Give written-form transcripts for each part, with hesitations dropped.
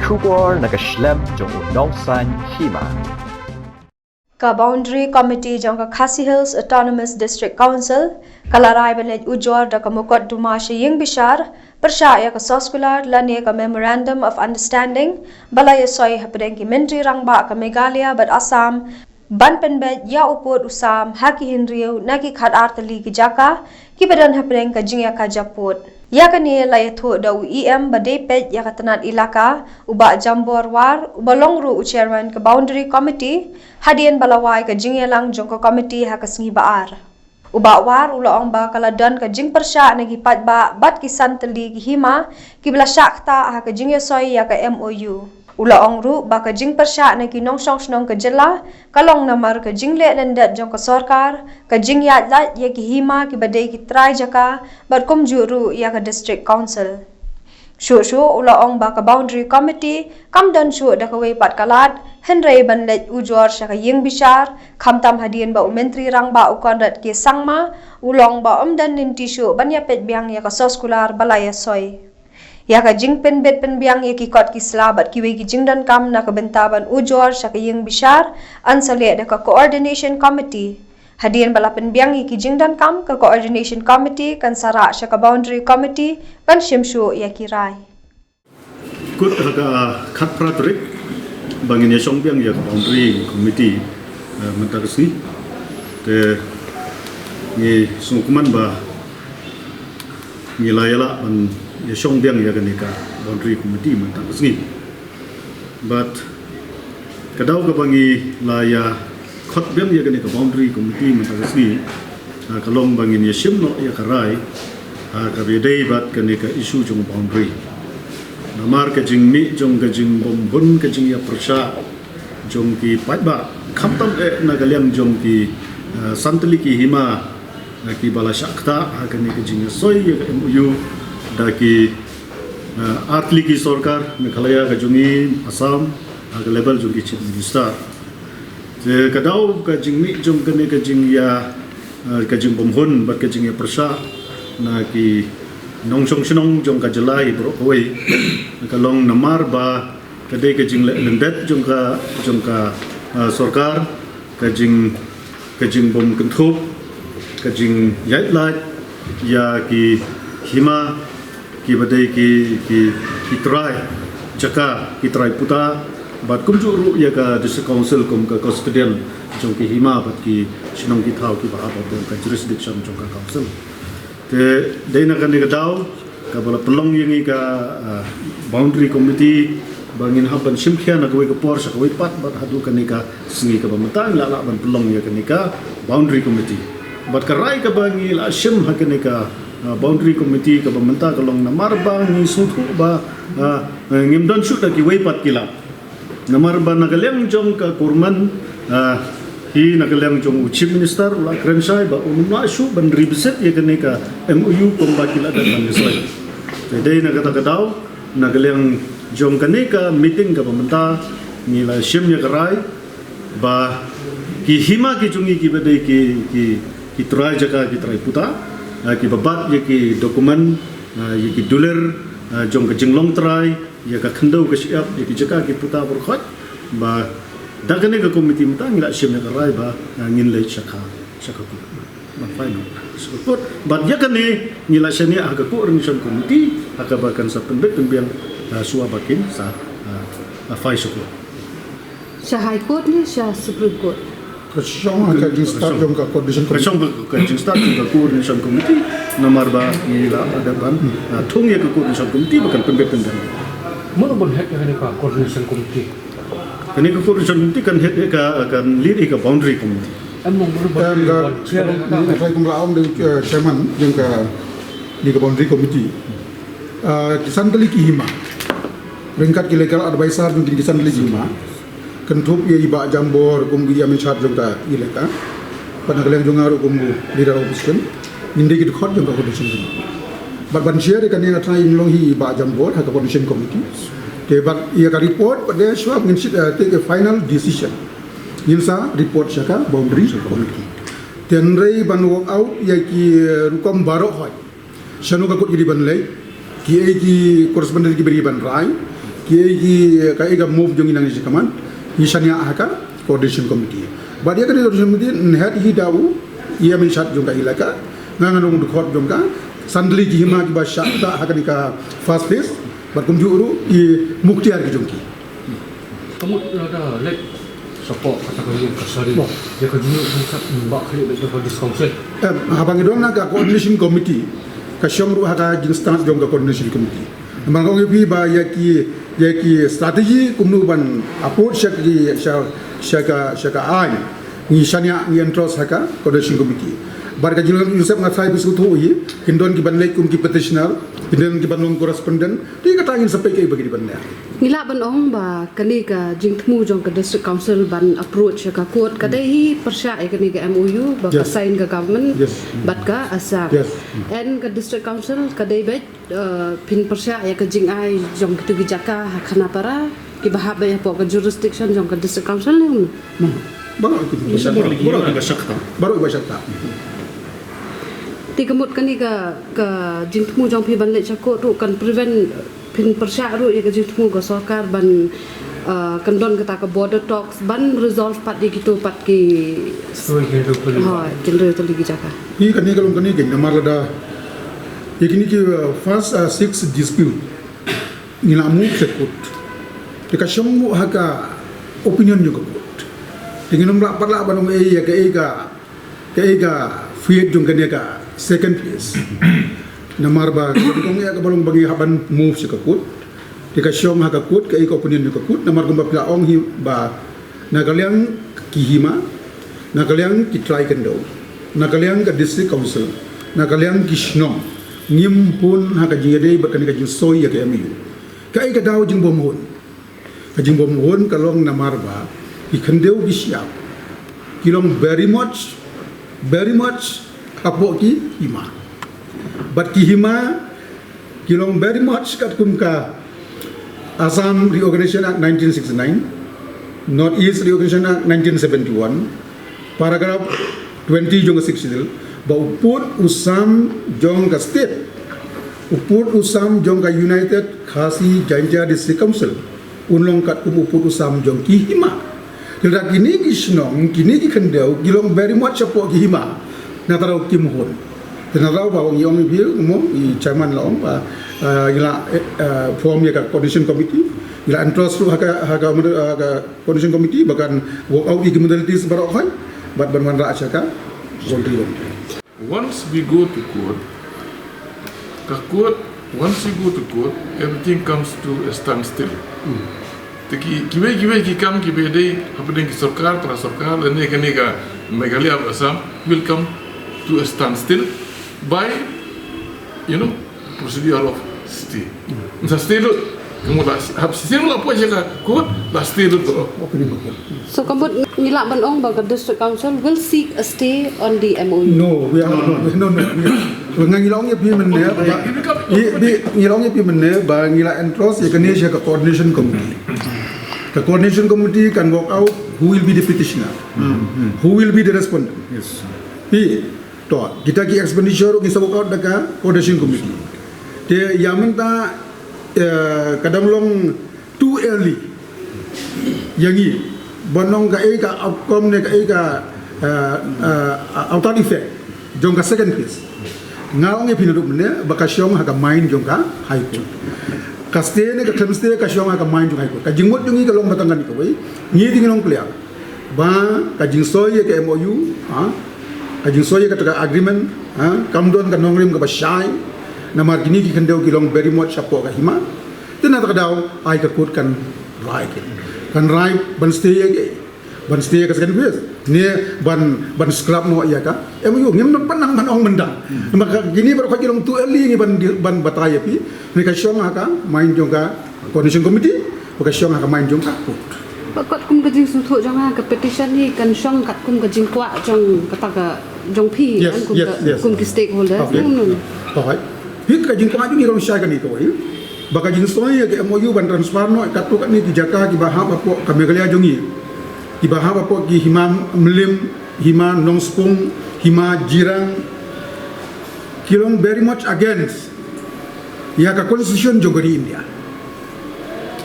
Shubor nakaslem jong Nongsan Hima. Ka Boundary Committee jong ka Khasi Hills Autonomous District Council kalarai banlej ujor da ka mukot dumashe ying bishar percaya ka soskular lani ka Memorandum of Understanding balaya soy hapadeng ki menteri rangba ka Meghalaya bat Assam ban penbet ya upod usam haki hinriu naki khat artali ki jaka ki badan hapadeng ka jingya ka japot ya kani laya tho da UEM badepet ya ka tanat ilaka uba jambor war uba longru chairman ka Boundary Committee hadian balawai ka jingya lang jong ka committee ha ka sngi baar uba war ula ong ba kala dan ka jing persya nagi pat ba bat ki santali ki hima ki bla shakta ha ka jingya soy ya ka MOU ula ong ru ba ka jing persya nagi nong song snong ka jela kalong namar ka jingle lendat jong ka sarkar ka jing ya lat ya ki hima ki badai ki trai jaka bar kum juru ya ka district council shu ula ong ba ka Boundary Committee kam dan shu da ka wei pat kalat henrei banlet ujor sha ka ying bishar khamtam hadien ba menteri rang ba ukonrat ke sangma ulong ba dan ninti shu banya pet biang ya ka soskular balaya soy ya ka jing pen bet pen biang ya ki kot ki slabat ki wei ki jingdan kam na ka bentaban ujor sha ka ying bishar ansale da ka coordination committee hadien bala pen biang ya ki jingdan kam ka coordination committee kan sara sha ka Boundary Committee kan shimshu ya ki rai kut ka khat pratrik bangin ya song biang ya ka Boundary Committee mentarsi te ni sungkuman ba ni layala an ya song biang ya ka Boundary Committee mentarsi but kadau ka bangi laya khot biang ya ka Boundary Committee mentarsi kalong bangin ya shimno ya karai ka bedai bat ka isu jong boundary namar ka jing mi jong ka jing bom bun ka jing ya persha jong ki patba khamtam nagaliam jong ki santali ki hima ki bala shakta ha ka jing soy ya MOU da ki atli ki sarkar Meghalaya ka jungi Assam ha ka level jong ki chief minister je kadau ka jing mi jong ka jing ya ka jing bom hun bat ka jing ya persha na ki nong song sinong jong ka jelai bro koi kalong namar ba kadai ka jing lendet jong ka sarkar ka jing bom kentup ka jing yait lat ya ki hima ki badai ki try jaka ki try puta bat kum ju ya ka district council kum ka custodian jong ki hima bat ki sinong ki thau ki ba ka jurisdiction jong ka council te dei na kan dau ka bala pelong yang ka Boundary Committee bangin haban simkhia na ka por sa ka pat bat hadu kan ka singi ka bamatang la ban pelong ya kan ka Boundary Committee bat ka rai ka bangi la sim ha kan ka Boundary Committee ka bamanta ka long na marba ni suthu ba ngimdon shoot ki pat kila na marba na galeng jong ka kurman hi nagalang jong chief minister la krensai ba umma shu ban revisit ya kene ka MOU kong bakila dan manisai jadi nagata kadau nagalang jong kene ka meeting ka pamenta nila shim ya karai ba ki hima ki jungi ki badai ki trai jaka ki trai puta ki babat ya ki dokumen ya ki duler jong ka jinglong trai ya ka khandau ka siap ya ki jaka ki puta berkhot ba dagane ka komiti mata ngila shim ya karai ba ngin lay shaka ku ban final support but ya kane ngila shani aga coordination committee aga bakan sa pembet pembiang suwa bakin sa fai support sa high court ni sa supreme court Presyon ka jing start jong ka coordination committee nomor ba ngila ada ban thung ya ka coordination committee bakan pembet pembiang mo bon hek ka coordination committee kini ka coordination committee kan head ka kan lead ka Boundary Committee among dan saya kumlaong de chairman jong ka di ka Boundary Committee santali ki hima ringkat ki legal advisor jong ki santali ki hima kentup ye iba jambor kum gi amin chat jong ta ileka panagaleng jong aru kum leader opposition ninde ki khot jong ka coordination committee ban share kan ni atna inlong hi iba jambor ha ka coordination committee ke bak ia ka report pada swab ngin take a final decision ngilsa report syaka Boundary Committee tenrei ban walk out ya ki rukom baro hoy shanu ka kut ban lay ki correspondent ki beri ban rai ki move jong inang si kaman isanya haka coordination committee badia kan coordination committee nhat hi dawu ia min shat jong ka ilaka ngangan dong dukot jong ka sandli ki hima ki ba shat ta haka ni ka first place bat kum juru i muktiar ki jong ki kamu ada lek support kata kalian kasari dia kerja untuk mbak kali untuk discount habang idong na ka coordination committee ka syong ru haka jing stance jong ka coordination committee mangong bi ba yaki strategi kumnu ban approach shaka ai ni shania ni entros haka coordination committee bar ka jilang Yusuf ngatai bisu tu yi hindon ki ban lek kum ki petitioner hindon ki ban long correspondent ti ka tangin sampai ke bagi di ban ya ngila ban ong ba kani ka jingtmu jong ka district council ban approach ka court ka dei hi persya kani ka MOU ba ka sign ka government bat ka asar and ka district council ka dei bet pin persya ya ka jing ai jong kitu gi jaka khana para ki bahab ya po ka jurisdiction jong ka district council ni baru iba syakta ti kemut kani ka jingtmu jong pi ban le cha court ru kan prevent pin persya ru ya ka jingtmu ka sarkar ban kendon kita ke border talks ban resolve pat di gitu pat ki genre tu lagi jaka hi kani kalong kani gen namar lada yakini ki first 6 dispute ni lamu sekut dika shomu haka opinion juga kut dengan nomor patla banung ya ka fiat jong kani ka second place namar ba kong ya ka balong bagi haban move sekut dika shom haka kut ka opinion juga kut namar gumba pla ong hi ba nagaliang kihima nagaliang ki try kendo nagaliang ka district council nagaliang kishnong ngim pun haka jingade ba kani ka soy ya ka MU ka daw jing bomhon ka jing bomhon kalong namar ba ikendeu gisyap kilong very much apo ki hima but ki hima kilong very much kat kum ka Assam Reorganization Act 1969 North East Reorganization Act 1971 paragraph 20 jong 60 ba uput usam jong ka state uput usam jong ka United Khasi Jaintia District Council unlong kat kum uput usam jong ki hima Tidak kini kisnong kini kikendau gilong very much apo kihima natarau kimhon natarau bawang yong bil mo i chairman laong pa gila form ya ka coordination committee gila entros tu haka coordination committee bahkan work out di modalities barokai bat berman ra achaka volunteer once we go to once we go to court everything comes to a standstill Taki kiwe kikam kiwe day happening sarkar para sarkar dan ini ka Meghalaya Assam will come to a standstill by procedure of stay. Sa stay lo kamu lah hasil lo apa je ka court lah stay lo to. So kamu ngila ban ong ba ka district council will seek a stay on the MOU. No, we are no. Ngilong ya pi menne ba ngilong ya pi menne ba ngila entros ya kene ka coordination committee. The coordination committee can work out who will be the petitioner, who will be the respondent. Yes. Kita ki expenditure kita work out daka coordination committee. Te yaman ta kadang long too early. Yangi bonong ka outcome ne ka outer effect jong ka second phase. Ngaong e pinuduk ne bakasyong haka main jong ka high court. Kaste ne ka thamste ka shoma ka mind jung hai ko ka jingmot jungi ka long batangan ko wei ni tingong clear ba ka jingsoy ka MOU ka jingsoy ka ta agreement kamdon ka nongrim ka bashay na margini ki kandeu ki long very much apo ka hima tena ta daw ai ka kut kan rai ban stay ka second phase ne ban scrap no ya ka MOU ngim non panang man ong mendang maka gini baru ka kilong tu early ni ban bataya pi ni ka syong ka main jong ka coordination committee ka syong ka main jong ka kut Bakot kum ka jing suthu jong ka petition ni kan syong kat kum ka jing kwa jong kata ka jong pi kan kum ki stakeholder okay hik ka jing kwa jong ni kalau syai kan ni ko baka jing soy ka MOU ban transfer no ka tu kan ni ki jaka ki bahab apo ka Meghalaya jong ni ibahaba po ki hima mlim hima nongspung hima jirang kilong very much against ya ka constitution jogori India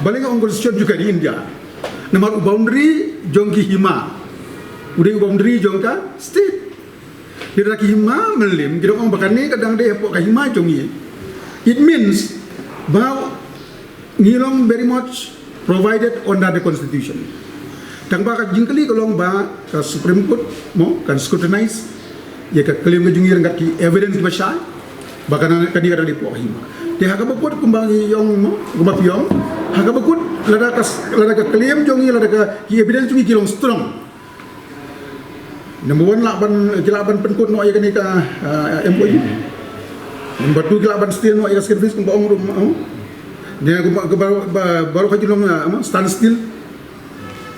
Balik on constitution juga di India. Nomor boundary jongki hima. Udah boundary jongka state. Kita hima melim, kita orang bakane kadang dia epok hima jongi. It means bahwa ngilong very much provided under the constitution. Tang ba ka jingkali kolong ba ka Supreme Court mo kan scrutinize ya ka kelim ka jungir ngat ki evidence ba sha bakana kadi kada di po hima. Te ha ka bakut kumbangi yong mo kumba piong ha ka bakut lada ka kelim jongi lada ka ki evidence jongi kilong strong. Number 1 laban penkut no ya kani ka MOU. Number 2 laban still no ya service kumba ong rumah. Dia baru kaji long stand still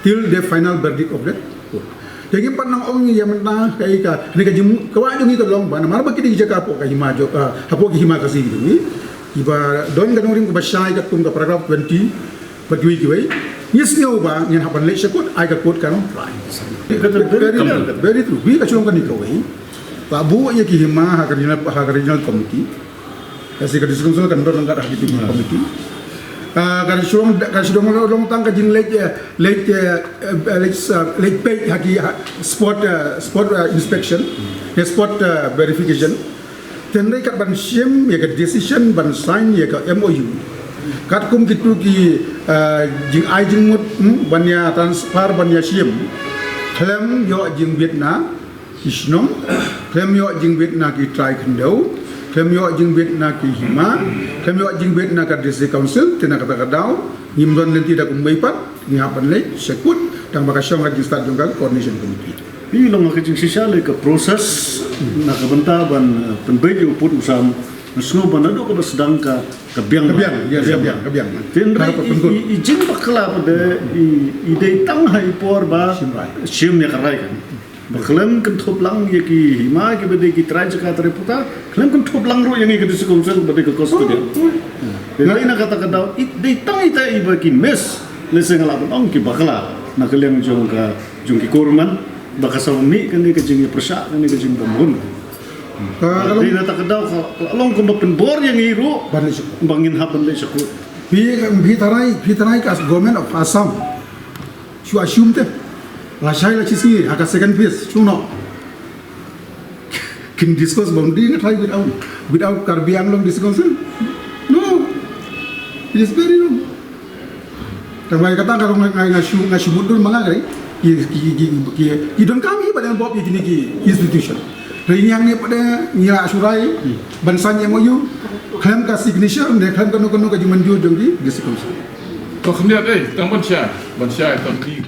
till the final verdict of that court. Jadi panang ong yang mentah kai ka ni kaji kawa jongi ka long bana mar bakiti jaka po ka hima jo hapo ki hima kasi ni iba don ga norim ka basai ka tum ka paragraph 20 bagui ki wei yes ngau ba nyen hapan le shakut ai ka court kan try very true bi ka chulong kan ni ka wei pa bu ye ki hima ha ka regional committee kasi ka diskusi kan don ngad hadi committee kan sudah long tang ka jing late pay haki spot inspection spot verification tenai kat ban shim ya ka decision ban sign ya ka MOU kat kum kitu ki jing ai jing mut banya transfer banya shim klem yo jing Vietnam isnom klem yo jing Vietnam ki try kendau klem yo jing Vietnam ki hima klem yo jing Vietnam ka district council tena kata kadau ngimdon lenti dak umbaypat ngapan le sekut tang bakasyong ka start jong ka coordination committee Ini long ka jing sisa le ka proses nakabanta ban penbay yo put usam Nusno banado ka sedang ka biang biang tenra i jing bakla pada i dei tang hai por ba sim ya karai kan baklam kan thop lang ye ki hima ki bade ki trai jaka reputa klam kan thop lang ro yang ki dis council bade ka cost dia dei na kata kada i dei tang ita i ba ki mes le sengala ong ki bakla na kaleng jong ki korman baka sa umi kan ni ka jing persa kan ni ka jing bangun kalau dia tak kedau kalau kau penbor yang iru bangin hapan le sakut Bitarai kas government of Assam you assume te la shai la chisi haka second phase chuno can discuss boundary try without Karbiang long discussion no it is very wrong tambah kata kalau ngasih mundur mangai ki don kami pada bob ini ki institution Ring yang ni pada ngira asurai bansanya MOU klaim ka signature de klaim ka no ka jumanjur dong di discussion. Kau kemudian tang ban syai tang di